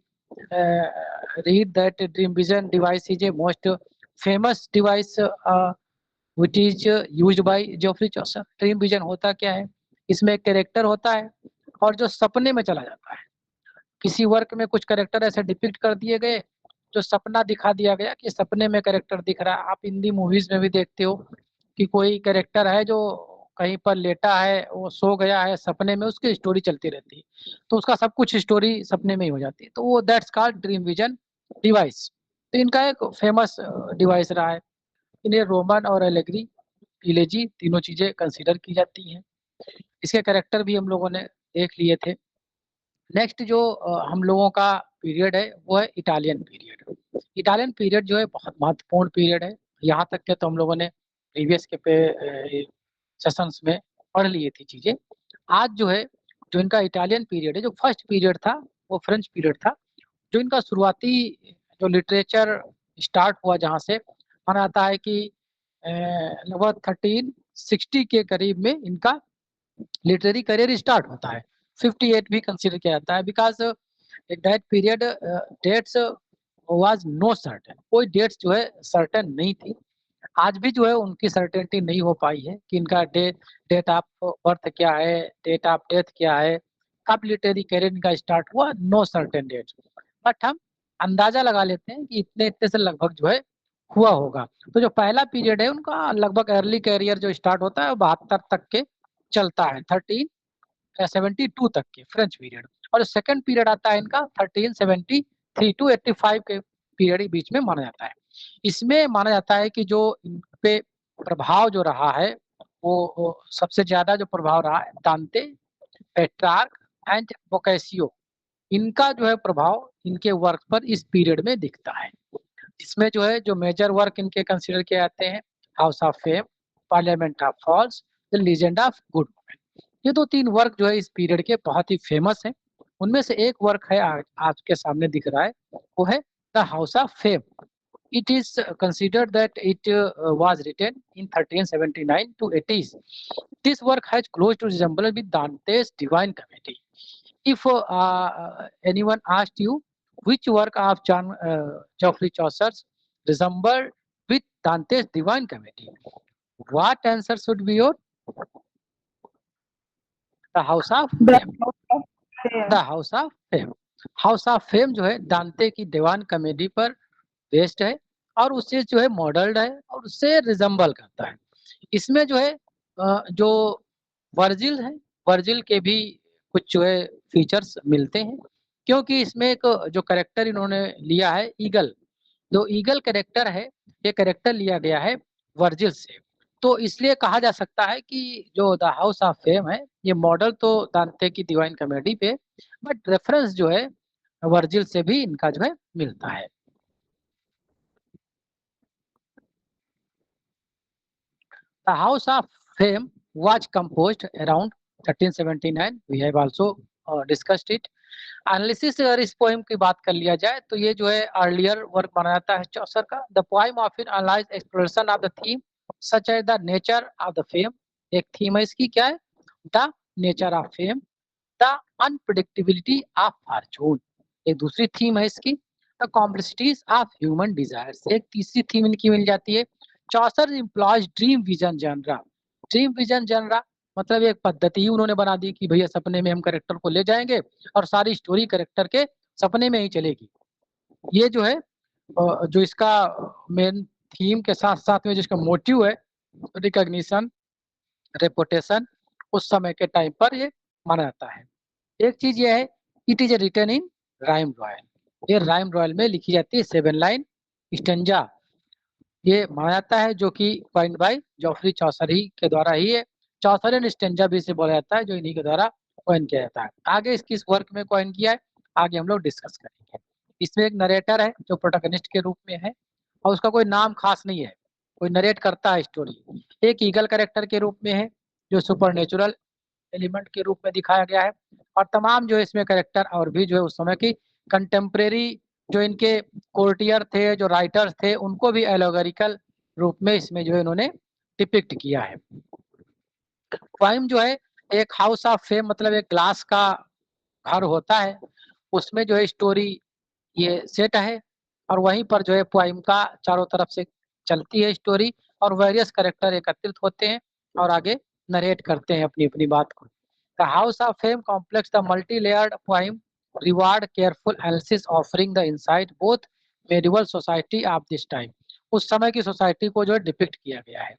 F: read that dream vision device is a most famous device which is used by Geoffrey Chaucer. Dream vision होता क्या है, इसमें एक कैरेक्टर होता है और जो सपने में चला जाता है। किसी वर्क में कुछ कैरेक्टर ऐसे डिपिक्ट कर दिए गए, जो सपना दिखा दिया गया कि सपने में कैरेक्टर दिख रहा है। आप हिंदी मूवीज में भी देखते हो कि कोई कैरेक्टर है जो कहीं पर लेटा है, वो सो गया है सपने में, उसकी स्टोरी चलती रहती है, तो उसका सब कुछ स्टोरी सपने में ही हो जाती है, तो वो that's called dream vision device. तो इनका एक फेमस डिवाइस रहा है। इन्हें रोमन और एलेजी तीनों चीजें कंसीडर की जाती हैं। इसके कैरेक्टर भी हम लोगों ने देख लिए थे। नेक्स्ट जो हम लोगों का पीरियड है वो है इटालियन पीरियड। इटालियन पीरियड जो है बहुत महत्वपूर्ण पीरियड है। यहाँ तक के तो हम लोगों ने प्रीवियस के पे सेशंस में पढ़ लिए थी चीजें। आज जो है जो इनका इटालियन पीरियड है, जो फर्स्ट पीरियड था वो फ्रेंच पीरियड था, जो इनका शुरुआती जो लिटरेचर स्टार्ट हुआ, जहाँ से माना जाता है कि लगभग 1360 के करीब में इनका लिटरेरी करियर स्टार्ट होता है। 58 भी कंसीडर किया जाता है, because in that period dates was no certain, कोई डेट्स जो है सर्टेन नहीं थी। आज भी जो है उनकी सर्टेनिटी नहीं हो पाई है कि इनका डेट ऑफ बर्थ क्या है, डेट ऑफ डेथ क्या है, कब लिटरेरी करियर इनका स्टार्ट हुआ, नो सर्टेन डेट, बट हम अंदाजा लगा लेते हैं कि इतने इतने से लगभग जो है हुआ होगा। तो जो पहला पीरियड है उनका लगभग अर्ली करियर जो स्टार्ट होता है 72 तक के चलता है, 72 तक के फ्रेंच पीरियड, और सेकंड पीरियड आता है इनका 1373 टू 85 के पीरियड बीच में माना जाता है। इसमें माना जाता है कि जो इन पे प्रभाव जो रहा है वो सबसे ज्यादा जो प्रभाव रहा है दांते, पेट्रार्क एंड बोकासियो, इनका जो है प्रभाव इनके वर्क पर इस पीरियड में दिखता है। इसमें जो है जो मेजर वर्क इनके कंसीडर किए जाते हैं House of Fame, Parliament of Fowls, the Legend of Good Women. ये दो तीन वर्क जो है इस पीरियड के बहुत ही फेमस हैं। उनमें से एक वर्क है आपके सामने दिख रहा है, वो है the house of fame. It is considered that it was written in 1379 to 80s. This work has close to resemblance with Dante's Divine Comedy. If anyone asked you which work of Geoffrey Chaucer's resembled with Dante's Divine Comedy, what answer should be your? The House of Fame. The House of Fame. House of Fame जो है दांते की दीवान comedy पर based है और उससे जो है मॉडल्ड है और उससे रिजेंबल करता है। इसमें जो है जो वर्जिल है, वर्जिल के भी कुछ जो है फीचर्स मिलते हैं, क्योंकि इसमें एक जो कैरेक्टर इन्होंने लिया है ईगल, जो ईगल कैरेक्टर है ये कैरेक्टर लिया गया है वर्जिल से, तो इसलिए कहा जा सकता है कि जो द हाउस ऑफ फेम है ये मॉडल तो दांते की डिवाइन कॉमेडी पे, बट रेफरेंस जो है वर्जिल से भी इनका जो है मिलता है। The House of Fame was composed around 1379. We have also discussed it. Analysis अगर इस पोएम की बात कर लिया जाए तो ये जो है अर्लियर वर्क माना जाता है चौसर का। The poem often analyse exploration of the theme such as the nature of the fame. एक थीम है इसकी, क्या है? The nature of fame, the unpredictability of fortune. एक दूसरी थीम है इसकी the complexities of human desires. एक तीसरी थीम इनकी मिल जाती है Chaucer employs dream vision genre. Dream vision genre मतलब एक पद्धति ही उन्होंने बना दी कि भैया सपने में हम कैरेक्टर को ले जाएंगे और सारी स्टोरी कैरेक्टर के सपने में ही चलेगी। ये जो है जो इसका मेन थीम के साथ साथ में जिसका मोटिव है रिकॉग्निशन, रेपुटेशन, उस समय के टाइम पर ये माना जाता है। एक चीज ये है it is written in rhyme royal. ये राइम रॉयल में लिखी जाती है 7 लाइन स्टेंजा, ये माना जाता है जो कि कॉइन्ड बाय जॉफरी चौसर ही के द्वारा ही है। चौसरियन स्टेंजा भी इसे बोला जाता है जो इन्हीं के द्वारा कॉइन किया जाता है। आगे इसकी इस वर्क में कॉइन किया है, आगे हम लोग डिस्कस करेंगे। इसमें एक नरेटर है जो प्रोटोगनिस्ट के रूप में है और उसका कोई नाम खास नहीं है, कोई नरेट करता है स्टोरी। एक ईगल कैरेक्टर के रूप में है जो सुपरनेचुरल एलिमेंट के रूप में दिखाया गया है, और तमाम जो इसमें कैरेक्टर और भी जो है उस समय की कंटेम्प्रेरी जो इनके कोर्टियर थे, जो राइटर्स थे, उनको भी एलोगरिकल रूप में इसमें जो है इन्होंने डिपिक्ट किया है। पोएम जो है एक हाउस ऑफ फेम मतलब एक ग्लास का घर होता है, उसमें जो है स्टोरी ये सेट है और वहीं पर जो है पोएम का चारों तरफ से चलती है स्टोरी और वेरियस कैरेक्टर एकत्रित होते हैं और आगे नरेट करते हैं अपनी अपनी बात को। The house of fame complex the multi layered poem reward careful analysis offering the insight both medieval society of this time. उस समय की सोसाइटी को जो है डिपिक्ट किया गया है।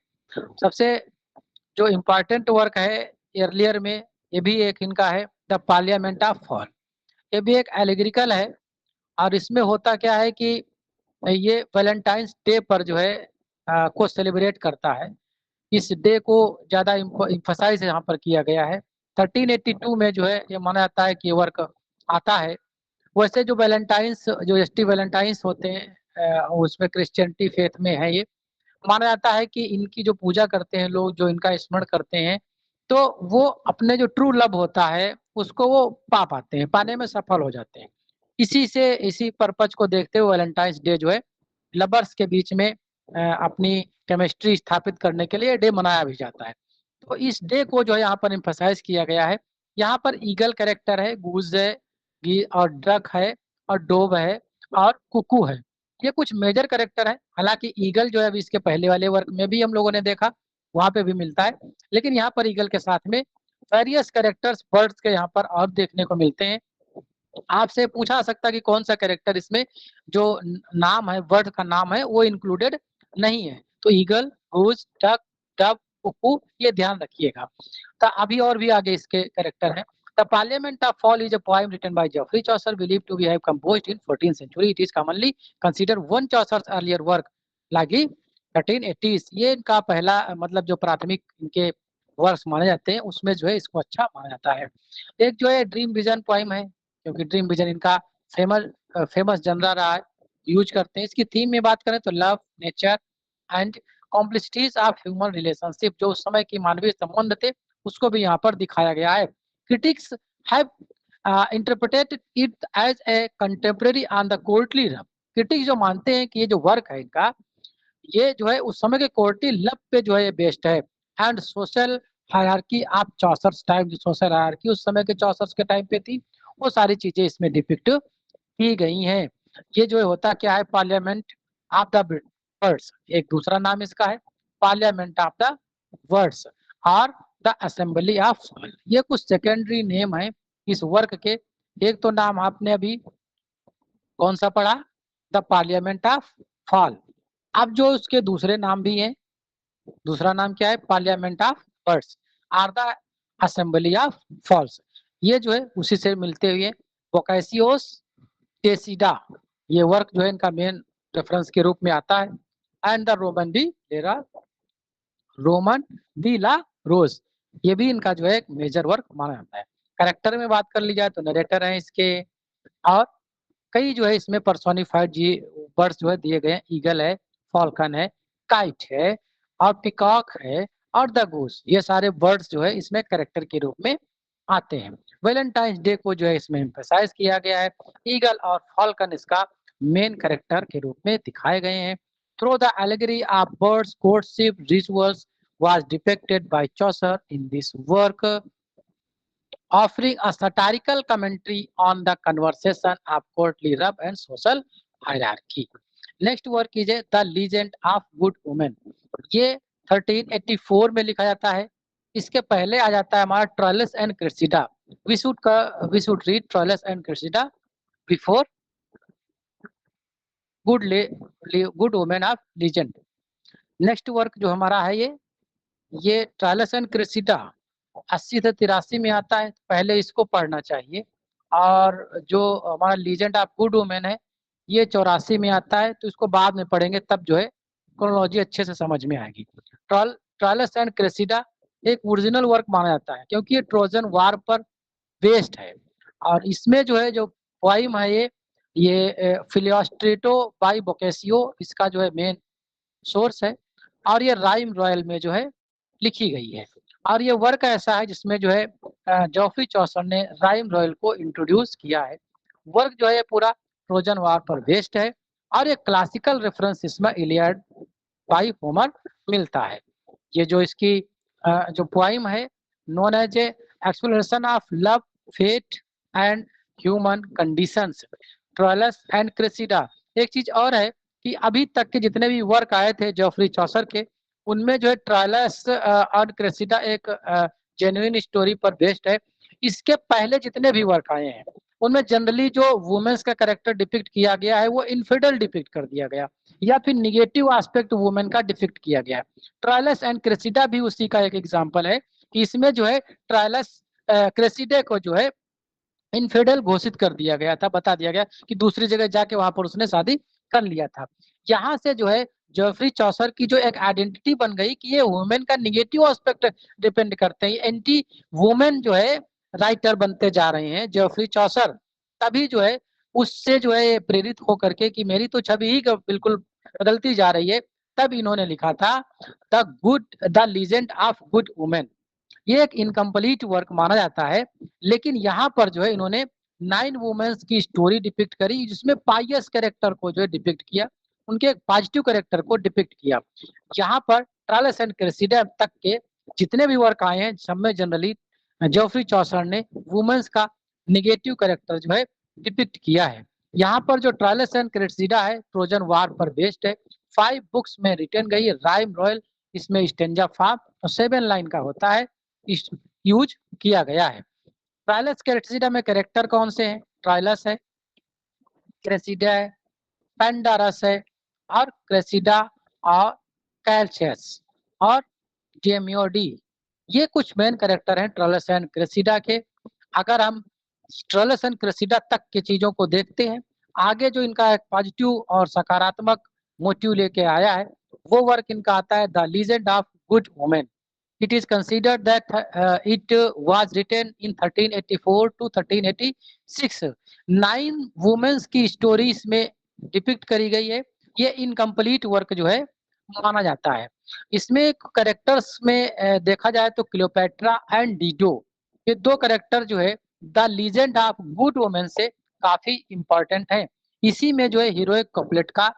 F: सबसे जो इम्पोर्टेंट वर्क है अर्लियर में ये भी एक इनका है द पार्लियामेंट ऑफ फॉल। ये भी एक एलिग्रिकल है और इसमें होता क्या है कि ये वैलेंटाइंस डे पर जो है को सेलिब्रेट करता है। इस डे को ज़्यादा इम्फसाइज यहाँ पर किया गया है। 1382 में जो है ये माना जाता है कि ये वर्क आता है। वैसे जो वैलेंटाइंस जो एसटी वैलेंटाइंस होते हैं उसमें क्रिश्चियनिटी फेथ में है, ये माना जाता है कि इनकी जो पूजा करते हैं लोग, जो इनका स्मरण करते हैं, तो वो अपने जो ट्रू लव होता है उसको वो पा पाते हैं, पाने में सफल हो जाते हैं। इसी पर्पज को देखते हुए वैलेंटाइंस डे जो है लवर्स के बीच में अपनी केमिस्ट्री स्थापित करने के लिए डे मनाया भी जाता है। तो इस डे को जो है यहाँ पर एम्फसाइज किया गया है। यहाँ पर ईगल कैरेक्टर है, गूज है और डक है और डोव है और कुकू है। ये कुछ मेजर कैरेक्टर है। हालांकि ईगल जो है अभी इसके पहले वाले वर्क में भी हम लोगों ने देखा, वहां पे भी मिलता है, लेकिन यहाँ पर ईगल के साथ में वेरियस कैरेक्टर्स बर्ड्स के यहाँ पर और देखने को मिलते हैं। आपसे पूछा सकता कि कौन सा कैरेक्टर इसमें जो नाम है, बर्ड का नाम है, वो इंक्लूडेड नहीं है। तो ईगल, गूज, डक, डव, कुकू, ये ध्यान रखिएगा। तो अभी और भी आगे इसके कैरेक्टर हैं। The Parliament of Fowl is a poem written by Geoffrey Chaucer, believed to be have composed in 14th century. It is commonly considered one Chaucer's earlier work, like 1380s. ये इनका पहला मतलब जो प्राथमिक इनके वर्ष माने जाते हैं उसमें जो है इसको अच्छा माना जाता है। एक जो है ड्रीम विजन पोएम है, क्योंकि ड्रीम विजन इनका फेमस जनरा रहा है, यूज करते हैं। इसकी थीम में बात करें तो love, nature and complexities of human relationship, जो उस समय की मानवीय संबंध थे उसको भी यहाँ पर दिखाया गया है। Critics have interpreted it as a contemporary on the courtly love. Critics जो मानते हैं कि ये जो वर्क है इनका, ये जो है उस समय के कोर्टली लव पे जो है ये बेस्ड है। And social hierarchy of Chaucer's time, जो सोशल हायरार्की उस समय के चौसर्स के टाइम पे थी, वो सारी चीजें इसमें डिपिक्ट की गई हैं। ये जो है होता क्या है, पार्लियामेंट ऑफ द वर्ड्स, एक दूसरा नाम इसका है पार्लियामेंट ऑफ द वर्ड्स और द असेंबली ऑफ, ये कुछ सेकेंडरी नेम है इस वर्क के। एक तो नाम आपने अभी कौन सा पढ़ा, द पार्लियामेंट ऑफ फॉल। अब जो उसके दूसरे नाम भी हैं, दूसरा नाम क्या है, Parliament of Birds or the Assembly of Fowls. ये जो है उसी से मिलते हुए बोकासियोस टेसिडा, ये वर्क जो है इनका मेन रेफरेंस के रूप में आता है। एंड द रोमन डी ला रोज, ये भी इनका जो है एक मेजर वर्क माना जाता है। कैरेक्टर में बात कर ली जाए तो नरेटर है इसके, और कई जो है इसमें पर्सोनिफाइड जी बर्ड्स जो है दिए गए हैं। ईगल है, फॉल्कन है, काइट है और पिकॉक है और द गूस, ये सारे बर्ड्स जो है इसमें कैरेक्टर के रूप में आते हैं। वैलेंटाइंस डे को जो है इसमें एम्फसाइज किया गया है। ईगल और फॉल्कन इसका मेन कैरेक्टर के रूप में दिखाए गए हैं। Through the allegory of birds courtship rituals was depicted by Chaucer in this work, offering a satirical commentary on the conversation of courtly love and social hierarchy. Next work is The Legend of Good Women. ये 1384 में लिखा जाता है। इसके पहले आ जाता है हमारा Troilus and Cressida. We should read Troilus and Cressida before Good Women of Legend. Next work जो हमारा है ये ट्रायलस एंड क्रेसिडा 80 से 83 में आता है, पहले इसको पढ़ना चाहिए। और जो हमारा लीजेंड ऑफ गुड वुमेन है ये 84 में आता है, तो इसको बाद में पढ़ेंगे, तब जो है क्रोनोलॉजी अच्छे से समझ में आएगी। ट्रायलस एंड क्रेसिडा एक ओरिजिनल वर्क माना जाता है क्योंकि ये ट्रोजन वार पर बेस्ड है। और इसमें जो है जो पोइम है ये फिलियोस्ट्रेटो बाई बोकेसियो इसका जो है मेन सोर्स है, और ये राइम रॉयल में जो है लिखी गई है। और ये वर्क ऐसा है जिसमें जो है जेफरी चौसर ने राइम रॉयल को इंट्रोड्यूस किया है। वर्क जो है पूरा ट्रोजन वार पर बेस्ड है और ये क्लासिकल रेफरेंस इसमें इलियड बाई होमर मिलता है। ये जो इसकी जो पोइम है known as a exploration of love, fate and human conditions, Troilus and Criseyde. एक चीज और है कि अभी तक के जितने भी वर्क आए थे जेफरी चौसर के, उनमें जो है ट्रायलस और क्रेसिडा एक जेन्युइन स्टोरी पर बेस्ड है। इसके पहले जितने भी वर्क आए हैं उनमें जनरली जो वुमेन्स का कैरेक्टर डिपिक्ट किया गया है वो इनफिडल डिपिक्ट कर दिया गया या फिर निगेटिव एस्पेक्ट वुमेन का डिपिक्ट किया गया है। ट्रायलस एंड क्रेसिडा भी उसी का एक एग्जांपल है कि इसमें जो है ट्रायलस क्रेसिडा को जो है इनफिडल घोषित कर दिया गया था, बता दिया गया कि दूसरी जगह जाके वहां पर उसने शादी कर लिया था। यहाँ से जो है जेफरी चौसर की जो एक आइडेंटिटी बन गई कि ये वुमेन का निगेटिव एस्पेक्ट डिपेंड करते हैं, एंटी वुमेन जो है राइटर बनते जा रहे हैं जेफरी चौसर। तभी जो है उससे जो है प्रेरित होकर के कि मेरी तो छवि ही बिल्कुल बदलती जा रही है, तब इन्होंने लिखा था the Legend of Good Women. ये एक इनकम्प्लीट वर्क माना जाता है, लेकिन यहाँ पर जो है इन्होंने 9 वुमेन्स की स्टोरी डिपिक्ट करी जिसमें पाइयस कैरेक्टर को जो है डिपिक्ट किया, उनके पॉजिटिव कैरेक्टर को डिपिक्ट किया। यहाँ पर ट्रायलस एंड क्रेसिडा तक के जितने भी वर्क आए हैं सब में जनरली जेफरी चौसर ने वुमेन्स का निगेटिव कैरेक्टर जो है डिपिक्ट किया है। यहाँ पर जो ट्रायलस एंड क्रेसिडा है ट्रोजन वार पर बेस्ड है। 5 बुक्स में रिटर्न गई है। राइम रॉयल इसमें स्टेंजा 5 और 7 लाइन का होता है, यूज किया गया है। ट्रायलस क्रेसिडा में कैरेक्टर कौन से हैं? ट्रायलस है, क्रेसिडा है, पेंडारस है और क्रेसिडा और कैल्चियस और TMUD, ये कुछ मेन कैरेक्टर हैं ट्रॉलस एंड क्रेसिडा के। अगर हम ट्रॉलस एंड क्रेसिडा तक की चीजों को देखते हैं, आगे जो इनका एक पॉजिटिव और सकारात्मक मोटिव लेके आया है, वो वर्क इनका आता है the Legend of Good women. It is considered that it was written in 1384 to 1386. 9 women's की स्टोरी इसमें डिपिक्ट करी गई है। ये इनकम्प्लीट वर्क जो है माना जाता है। इसमें कैरेक्टर्स में देखा जाए तो क्लियोपेट्रा एंड डिडो, ये 2 कैरेक्टर जो है the Legend of Good women से काफी इंपॉर्टेंट है। इसी में जो है हीरोइक कपलेट का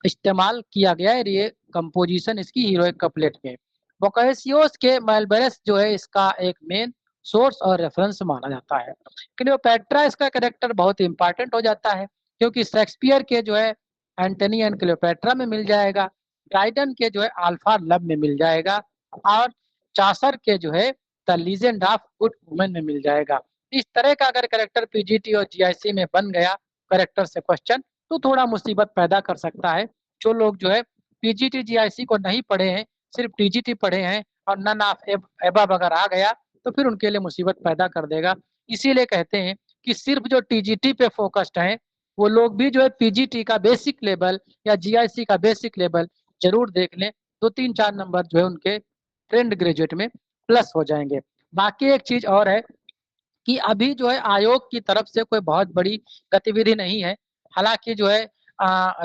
F: इस्तेमाल किया गया है, ये कंपोजिशन इसकी हीरोइक कपलेट में। बोकासियोस के मेलबरस जो है इसका एक मेन सोर्स और रेफरेंस माना जाता है। क्लियोपेट्रा इसका कैरेक्टर बहुत इंपॉर्टेंट हो जाता है, क्योंकि शेक्सपियर के जो है एंटनी एंड क्लियोपेट्रा में मिल जाएगा, ड्राइडन के जो है अल्फा लव में मिल जाएगा, और चासर के जो है the Legend of Good women में मिल जाएगा। इस तरह का अगर कैरेक्टर पीजीटी और जीआईसी में बन गया कैरेक्टर से क्वेश्चन, तो थोड़ा मुसीबत पैदा कर सकता है। जो लोग जो है पीजीटी जीआईसी को नहीं पढ़े हैं, सिर्फ टीजीटी पढ़े हैं और नन ऑफ एबव अगर आ गया तो फिर उनके लिए मुसीबत पैदा कर देगा। इसीलिए कहते हैं कि सिर्फ जो टीजीटी पे फोकस्ड हैं वो लोग भी जो है पीजीटी का बेसिक लेवल या जीआईसी का बेसिक लेवल जरूर देख लें, 2-3-4 नंबर जो है उनके ट्रेंड ग्रेजुएट में प्लस हो जाएंगे। बाकी एक चीज और है कि अभी जो है आयोग की तरफ से कोई बहुत बड़ी गतिविधि नहीं है। हालांकि जो है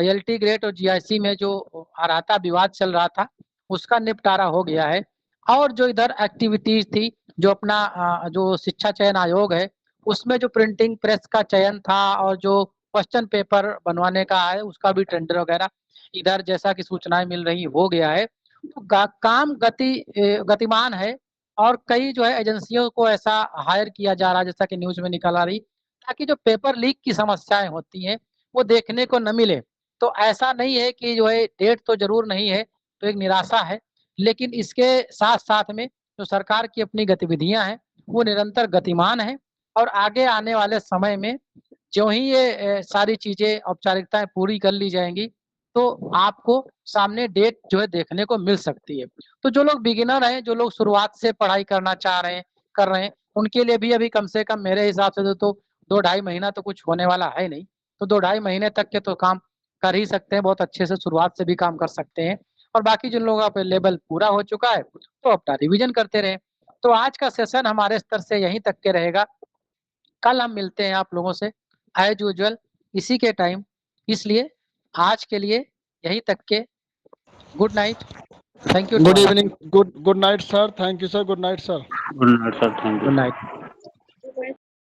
F: एलटी ग्रेड और जीआईसी में जो अर्हता विवाद चल रहा था उसका निपटारा हो गया है, और जो इधर एक्टिविटीज थी जो अपना जो शिक्षा चयन आयोग है उसमें जो प्रिंटिंग प्रेस का चयन था और जो क्वेश्चन पेपर बनवाने का है उसका भी टेंडर वगैरह इधर जैसा कि सूचनाएं मिल रही हो गया है। तो काम गतिमान है, और कई जो है एजेंसियों को ऐसा हायर किया जा रहा है जैसा कि न्यूज में निकल आ रही, ताकि जो पेपर लीक की समस्याएं होती हैं वो देखने को न मिले। तो ऐसा नहीं है कि जो है डेट तो जरूर नहीं है, तो एक निराशा है, लेकिन इसके साथ साथ में जो सरकार की अपनी गतिविधियां हैं वो निरंतर गतिमान है, और आगे आने वाले समय में जो ही ये सारी चीजें औपचारिकताएं पूरी कर ली जाएंगी तो आपको सामने डेट जो है देखने को मिल सकती है। तो जो लोग बिगिनर हैं, जो लोग शुरुआत से पढ़ाई करना चाह रहे हैं कर रहे हैं, उनके लिए भी अभी कम से कम मेरे हिसाब से तो 2-2.5 महीना तो कुछ होने वाला है नहीं, तो 2-2.5 महीने तक के तो काम कर ही सकते हैं, बहुत अच्छे से शुरुआत से भी काम कर सकते हैं। और बाकी जिन लोगों का लेवल पूरा हो चुका है तो अपना रिवीजन करते रहे। तो आज का सेशन हमारे स्तर से यहीं तक के रहेगा। कल हम मिलते हैं आप लोगों से एज यूजुअल इसी के टाइम, इसलिए आज के लिए यहीं तक के। Good night, thank you.
B: Good evening, good night sir, thank you sir, good night sir.
C: Good night sir, thank you.
F: Good night.